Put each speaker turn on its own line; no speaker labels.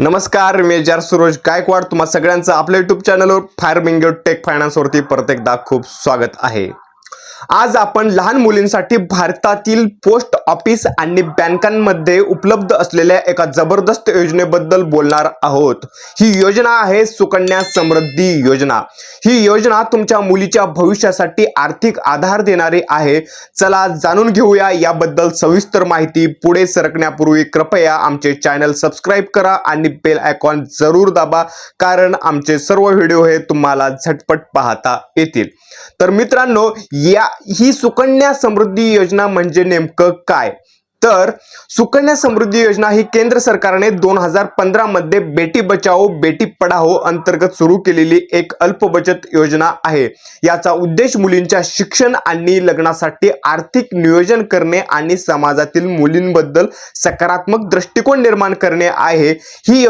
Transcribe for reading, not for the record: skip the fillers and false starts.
नमस्कार, मी जार सुरोज गायकवाड तुम्हा सगळ्यांचं आपल्या यूट्यूब चॅनलवर फार्मिंग टेक फायनान्स वरती परत एकदा खूप स्वागत आहे। आज आपण लहान मुलींसाठी भारतातील पोस्ट ऑफिस आणि बँकांमध्ये उपलब्ध असलेल्या एका जबरदस्त योजनेबद्दल बोलणार आहोत। ही योजना आहे सुकन्या समृद्धी योजना। ही योजना तुमच्या मुलीच्या भविष्यासाठी आर्थिक आधार देणारी आहे। चला जाणून घेऊया याबद्दल सविस्तर माहिती। पुढे सरकण्यापूर्वी कृपया आमचे चॅनल सबस्क्राइब करा आणि बेल आयकॉन जरूर दाबा, कारण आमचे सर्व व्हिडिओ हे तुम्हाला झटपट पाहता येतील। तर मित्रांनो, ही सुकन्या समृद्धी योजना म्हणजे नेमकं काय? तर सुकन्या समृद्धी योजना ही केंद्र सरकारने 2015 मध्ये बेटी बचाओ बेटी पढाओ अंतर्गत सुरू केलेली एक अल्प बचत योजना आहे। याचा उद्देश मुलींच्या शिक्षण आणि लग्नासाठी आर्थिक नियोजन करणे आणि समाजातील मुलींबद्दल सकारात्मक दृष्टिकोन निर्माण करणे आहे। ही